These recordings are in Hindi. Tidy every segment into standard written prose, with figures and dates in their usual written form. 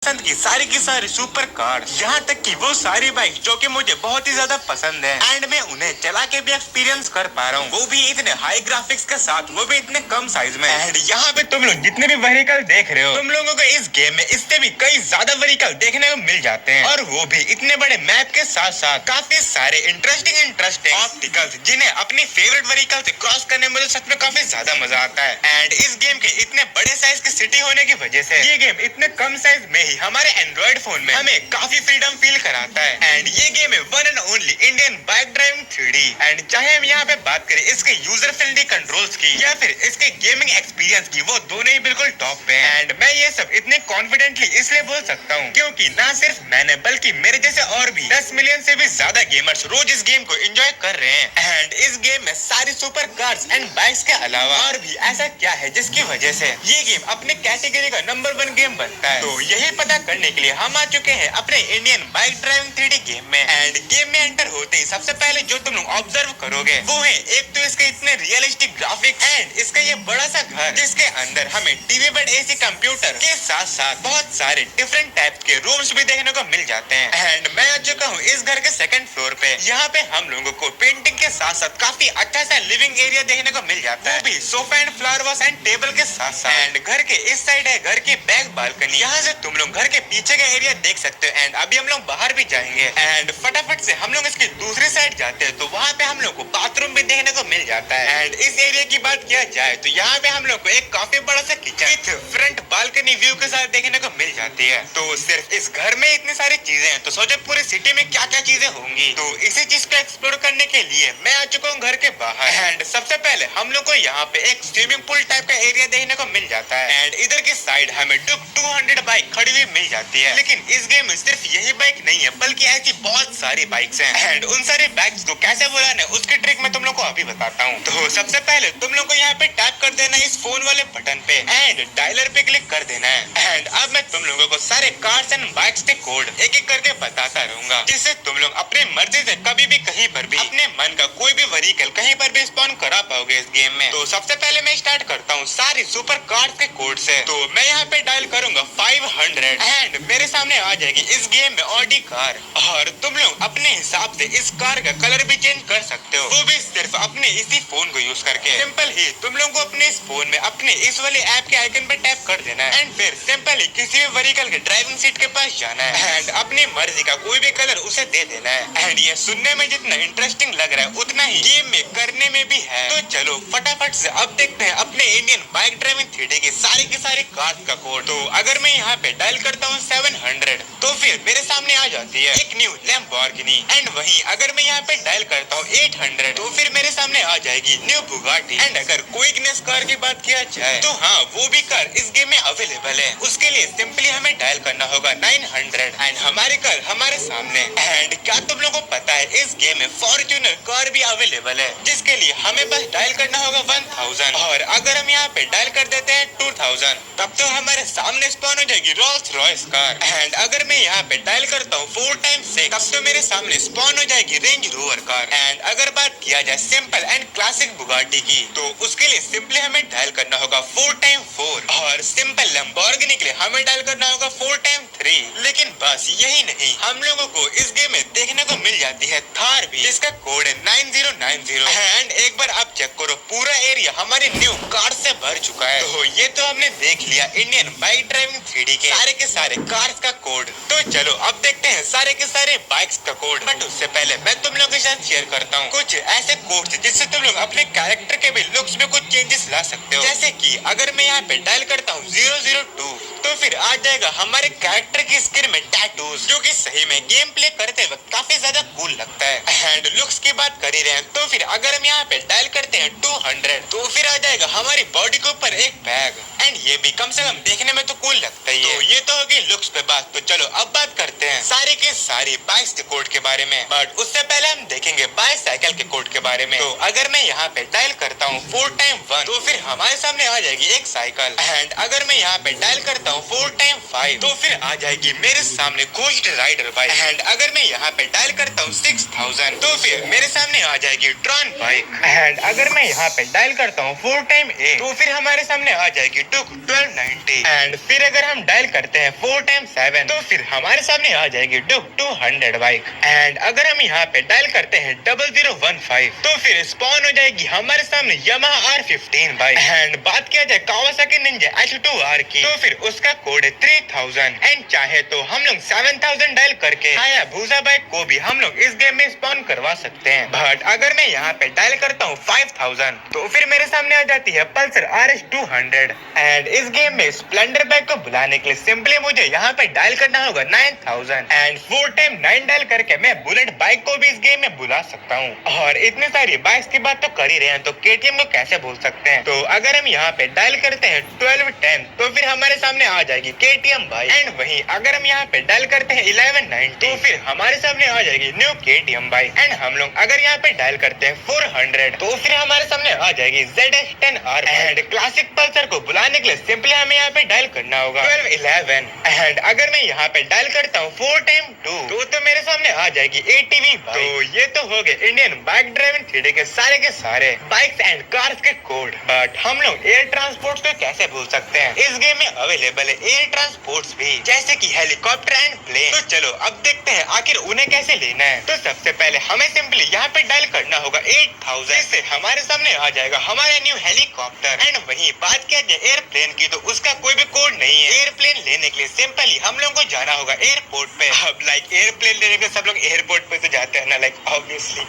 पसंद की सारी सुपर कार, यहाँ तक कि वो सारी बाइक जो कि मुझे बहुत ही ज्यादा पसंद है एंड मैं उन्हें चला के भी एक्सपीरियंस कर पा रहा हूँ, वो भी इतने हाई ग्राफिक्स के साथ, वो भी इतने कम साइज में। एंड यहाँ पे तुम लोग जितने भी व्हीकल देख रहे हो, तुम लोगों को इस गेम में इससे भी कई ज्यादा व्हीकल देखने को मिल जाते हैं, और वो भी इतने बड़े मैप के साथ साथ काफी सारे इंटरेस्टिंग ऑब्स्टिकल्स, जिन्हें अपनी फेवरेट व्हीकल से क्रॉस करने में तो सच में काफी ज्यादा मजा आता है। एंड इस गेम के इतने बड़े साइज की सिटी होने की वजह से ये गेम इतने कम साइज में ही हमारे एंड्रॉइड फोन में हमें काफी फ्रीडम फील कराता है। एंड ये गेम है one and only Indian bike driving 3D। And चाहे हम यहाँ पे बात करें इसके यूजर फ्रेंडली कंट्रोल्स की या फिर इसके गेमिंग एक्सपीरियंस की, वो दोनों ही बिल्कुल टॉप पे हैं। एंड मैं ये सब इतने कॉन्फिडेंटली इसलिए बोल सकता हूँ क्योंकि ना सिर्फ मैंने बल्कि मेरे जैसे और भी 10 मिलियन से भी ज्यादा गेमर्स रोज इस गेम को एंजॉय कर रहे हैं। एंड इस गेम में सारी सुपर कार्स एंड बाइक्स के अलावा और भी ऐसा क्या है जिसकी वजह से ये गेम अपने कैटेगरी का नंबर 1 गेम बनता है। तो यही पता करने के लिए हम आ चुके हैं अपने Indian bike driving 3D game में। एंड गेम में एंटर होते ही सबसे पहले जो तुम लोग ऑब्जर्व करोगे वो है एक तो इसके इतने रियलिस्टिक ग्राफिक्स एंड इसका ये बड़ा सा घर जिसके अंदर हमें टीवी बेड एसी कंप्यूटर के साथ साथ बहुत सारे डिफरेंट टाइप के रूम्स भी देखने को मिल जाते हैं। एंड मैं आ चुका हूँ इस घर के सेकंड फ्लोर पे। यहाँ पे हम लोगों को पेंटिंग के साथ साथ काफी अच्छा सा लिविंग एरिया देखने को मिल जाता है, वो भी sofa and flower vase and table के साथ साथ। एंड घर के इस साइड है घर की बैक बालकनी, यहाँ से तुम लोग घर के पीछे का एरिया देख सकते हो। एंड अभी हम लोग बाहर भी जाएंगे एंड फटाफट से हम लोग इसकी दूसरी साइड जाते हैं तो वहाँ पे हम लोग को बाथरूम भी देखने को मिल जाता है। एंड इस एरिया की बात किया जाए तो यहाँ पे हम लोग को एक काफी बड़ा सा kitchen with front balcony view के साथ देखने को मिल जाती है। तो सिर्फ इस घर में इतनी सारी चीजें हैं तो सोचो पूरी सिटी में क्या क्या चीजें होंगी। तो इसी चीज को एक्सप्लोर करने के लिए मैं आ चुका हूँ घर के बाहर। एंड सबसे पहले हम लोग को यहाँ पे एक स्विमिंग पूल टाइप का एरिया देखने को मिल जाता है। एंड इधर की साइड हमें 200 बाइक खड़ी हुई मिल जाती है। लेकिन इस गेम में सिर्फ यही बाइक नहीं है बल्कि ऐसी बहुत सारी बाइक्स हैं। एंड उन सारी बाइक्स को कैसे बुलाना है उसकी ट्रिक मैं तुम लोग को अभी बताता हूँ। तो सबसे पहले तुम लोग को यहाँ पे टैप कर देना है इस फोन वाले बटन पे एंड डायलर पे क्लिक कर देना है। एंड अब मैं तुम लोगों को सारे कार्स एंड बाइक्स के कोड एक एक करके बताता रहूंगा, जिससे तुम लोग अपने मर्जी से कभी भी कहीं पर भी अपने मन का कोई भी व्हीकल कहीं पर भी स्पॉन करा पाओगे इस गेम में। तो सबसे पहले मैं स्टार्ट करता हूँ सारी सुपर कार्स के कोड से। तो मैं यहाँ पे डायल करूंगा 500 एंड मेरे सामने आ जाएगी इस गेम में ऑडी कार। और तुम लोग अपने हिसाब से इस कार का कलर भी चेंज कर सकते हो, वो भी सिर्फ अपने इसी फोन को यूज करके। सिंपल ही तुम लोग को अपने इस फोन में अपने इस वाले ऐप के आइकन पे टैप कर देना है एंड फिर सिंपल ही किसी भी व्हीकल के ड्राइविंग सीट के पास जाना है एंड अपनी मर्जी का कोई भी कलर उसे दे देना है। एंड ये सुनने में जितना इंटरेस्टिंग लग रहा है उतना ही गेम में करने में भी है। तो चलो फटाफट से अब देखते हैं अपने इंडियन बाइक ड्राइविंग 3D के सारे कार्स का कोड। तो अगर मैं यहाँ पे डायल करता हूँ 700 तो फिर मेरे सामने आ जाती है एक न्यू लैम्बोर्गिनी। एंड वहीं अगर मैं यहाँ पे डायल करता हूँ 800 तो फिर मेरे सामने आ जाएगी न्यू बुगाटी। एंड अगर क्विकनेस कार की बात किया जाए तो हाँ वो भी कार इस गेम में अवेलेबल है। उसके लिए सिंपली हमें डायल करना होगा 900 एंड हमारी कार हमारे सामने। एंड क्या तुम लोगों को पता है इस गेम में फॉर्च्यूनर कार भी अवेलेबल है, जिसके लिए हमें बस डायल करना होगा 1000। और अगर हम यहाँ पे डायल कर देते हैं 2000 तब तो हमारे सामने स्पॉन हो जाएगी रोल्स रॉयस कार। एंड अगर मैं यहाँ पे डायल करता हूँ 4 टाइम्स 6 तब तो मेरे सामने स्पॉन हो जाएगी रेंज रोवर कार। एंड अगर बात किया जाए सिंपल एंड क्लासिक बुगाटी की तो उसके लिए सिंपली हमें डायल करना होगा 4 टाइम 4 और सिंपल लैम्बोर्गिनी के लिए हमें डायल करना होगा 4 टाइम 3। लेकिन बस यही नहीं, हम लोगों को इस गेम में देखने को मिल जाती है थार भी, जिसका कोड है 9090। एंड एक बार आप चेक करो पूरा एरिया हमारी न्यू कार से भर चुका है। तो ये तो हमने देख लिया इंडियन बाइक ड्राइविंग 3D के सारे कार्स का कोड। तो चलो अब देखते हैं सारे के सारे बाइक्स का कोड। बट उससे पहले मैं तुम लोगों के साथ शेयर करता हूँ कुछ ऐसे कोड जिससे तुम लोग अपने कैरेक्टर के भी लुक्स में कुछ चेंजेस ला सकते हो। जैसे कि अगर मैं यहाँ पे डायल करता हूँ 002 तो फिर आ जाएगा हमारे कैरेक्टर की स्किन में टैटूज, जो कि सही में गेम प्ले करते वक्त काफी ज्यादा कूल लगता है। एंड लुक्स की बात कर ही रहे हैं तो फिर अगर हम यहाँ पे डायल करते हैं 200 तो फिर आ जाएगा हमारी बॉडी के ऊपर एक बैग। एंड ये भी कम से कम देखने में तो कूल लगता ही है। तो ये तो होगी लुक्स पे बात। तो चलो अब बात करते हैं सारे के सारी बाइक्स के कोड के बारे में। बट उससे पहले हम देखेंगे बाइसाइकिल के कोड के बारे में। तो अगर मैं यहाँ पे डायल करता हूँ 4 टाइम 1 तो फिर हमारे सामने आ जाएगी एक साइकिल। एंड अगर मैं यहाँ पे डायल करता हूँ हूँ 4x5 तो फिर आ जाएगी मेरे सामने घोस्ट राइडर बाइक। एंड अगर मैं यहाँ पे डायल करता हूँ 6000 तो फिर मेरे सामने आ जाएगी ट्रॉन बाइक। एंड अगर मैं यहाँ पे डायल करता हूँ 4x8 तो फिर हमारे सामने आ जाएगी डुक 1290। एंड फिर अगर हम डायल करते हैं 4x7 तो फिर हमारे सामने आ जाएगी डुक 200 बाइक। एंड अगर हम यहाँ पे डायल करते हैं 0015 तो फिर स्पॉन हो जाएगी हमारे सामने यामाहा R15 बाइक। एंड बात किया जाए कावासाकी निंजा H2R की तो फिर उसका कोड है 3000। एंड चाहे तो हम लोग 7000 डायल करके हायाबुसा बाइक को भी हम लोग इस गेम में स्पॉन करवा सकते हैं। बट अगर मैं यहाँ पे डायल करता हूँ 5000 तो फिर मेरे सामने आ जाती है पल्सर RS200। एंड इस गेम में स्प्लेंडर बाइक को बुलाने के लिए सिंपली मुझे यहाँ पे डायल करना होगा 9000। एंड 4x9 डायल करके मैं बुलेट बाइक को भी इस गेम में बुला सकता हूँ। और इतनी सारी बाइक्स की बात तो कर ही रहे हैं तो KTM को कैसे भूल सकते हैं। तो अगर हम यहाँ पे डायल करते हैं 1210 तो फिर हमारे सामने आ जाएगी KTM बाइक। एंड वहीं अगर हम यहाँ पे डायल करते हैं 1190 तो फिर हमारे सामने आ जाएगी न्यू KTM बाइक। एंड हम लोग अगर यहाँ पे डायल करते हैं 400 तो फिर हमारे सामने आ जाएगी ZS10R। एंड क्लासिक पल्सर को बुलाने के लिए सिंपली हमें यहाँ पे डायल करना होगा 1211। एंड अगर मैं यहाँ पे डायल करता हूँ 4x2 तो मेरे सामने आ जाएगी ATV बाइक। तो ये तो हो गए इंडियन बाइक ड्राइविंग थ्री के सारे बाइक्स एंड कार्स के कोड। बट हम लोग एयर ट्रांसपोर्ट को कैसे भूल सकते हैं। इस गेम में अवेलेबल है एयर ट्रांसपोर्ट्स भी जैसे कि हेलीकॉप्टर एंड प्लेन। तो चलो अब देखते हैं आखिर उन्हें कैसे लेना है। तो सबसे पहले हमें सिंपली यहाँ पे डायल करना होगा 8000 से हमारे सामने आ जाएगा हमारा न्यू हेलीकॉप्टर। एंड वहीं बात किया जाए एयरप्लेन की तो उसका कोई भी कोड नहीं है। एयरप्लेन लेने के लिए सिंपली हम लोग को जाना होगा एयरपोर्ट पे। अब लाइक एयरप्लेन लेने के सब लोग एयरपोर्ट पे तो जाते हैं ना लाइक ऑब्वियसली।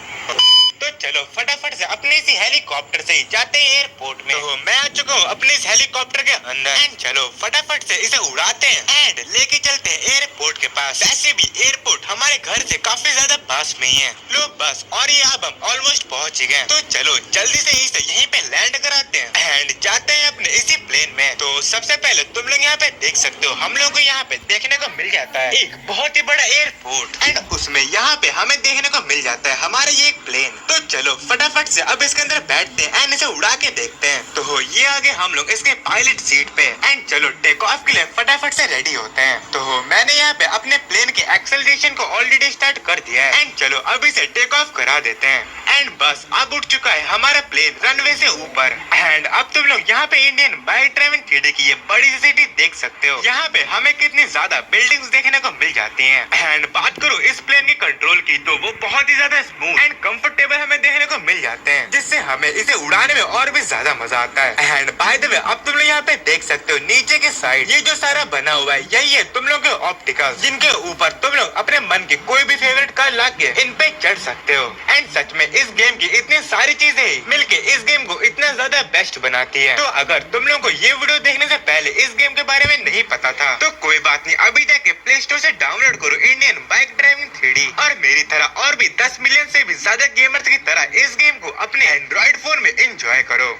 तो चलो फटाफट से अपने इसी हेलीकॉप्टर से ही जाते हैं एयरपोर्ट में। तो मैं आ चुका हूँ अपने इस हेलीकॉप्टर के अंदर। एंड चलो फटाफट से इसे उड़ाते हैं एंड लेके चलते हैं एयरपोर्ट के पास। वैसे भी एयरपोर्ट हमारे घर से काफी ज्यादा पास में ही है। लो बस और ये अब हम ऑलमोस्ट पहुँच गए। तो चलो जल्दी से इसे यहीं पे लैंड कराते हैं एंड जाते हैं अपने इसी प्लेन में। तो सबसे पहले तुम लोग यहाँ पे देख सकते हो हम लोग को यहाँ पे देखने को मिल जाता है एक बहुत ही बड़ा एयरपोर्ट। एंड उसमें यहाँ पे हमें देखने को मिल जाता है हमारा ये एक प्लेन। तो चलो फटाफट से अब इसके अंदर बैठते हैं एंड इसे उड़ा के देखते हैं। तो ये आगे हम लोग इसके पायलट सीट पे। एंड चलो टेक ऑफ के लिए फटाफट से रेडी होते हैं। तो मैंने यहाँ पे अपने प्लेन के एक्सेलरेशन को ऑलरेडी स्टार्ट कर दिया है। एंड चलो अब इसे टेक ऑफ करा देते हैं। एंड बस अब उठ चुका है हमारा प्लेन रनवे से ऊपर। एंड अब तुम लोग यहाँ पे इंडियन बाइक ड्राइविंग थ्री की ये बड़ी सिटी देख सकते हो। यहाँ पे हमें कितनी ज्यादा बिल्डिंग्स देखने को मिल जाती हैं। एंड बात करूँ इस प्लेन के कंट्रोल की तो वो बहुत ही ज्यादा स्मूथ एंड कंफर्टेबल हमें देखने को मिल जाते हैं जिससे हमें इसे उड़ाने में और भी ज्यादा मजा आता है। एंड बाय द वे अब तुम लोग यहाँ पे देख सकते हो नीचे के साइड ये जो सारा बना हुआ है यही है तुम लोग के ऑप्टिकल जिनके ऊपर तुम लोग अपने मन की कोई भी फेवरेट कार ला के इन पे चढ़ सकते हो। एंड सच में इस गेम की इतनी सारी चीजें मिलके इस गेम को इतना ज्यादा बेस्ट बनाती है। तो अगर तुम लोगों को ये वीडियो देखने से पहले इस गेम के बारे में नहीं पता था तो कोई बात नहीं, अभी जाके प्ले स्टोर से डाउनलोड करो इंडियन बाइक ड्राइविंग 3D और मेरी तरह और भी 10 मिलियन से भी ज्यादा गेमर्स की तरह इस गेम को अपने एंड्रॉइड फोन में एंजॉय करो।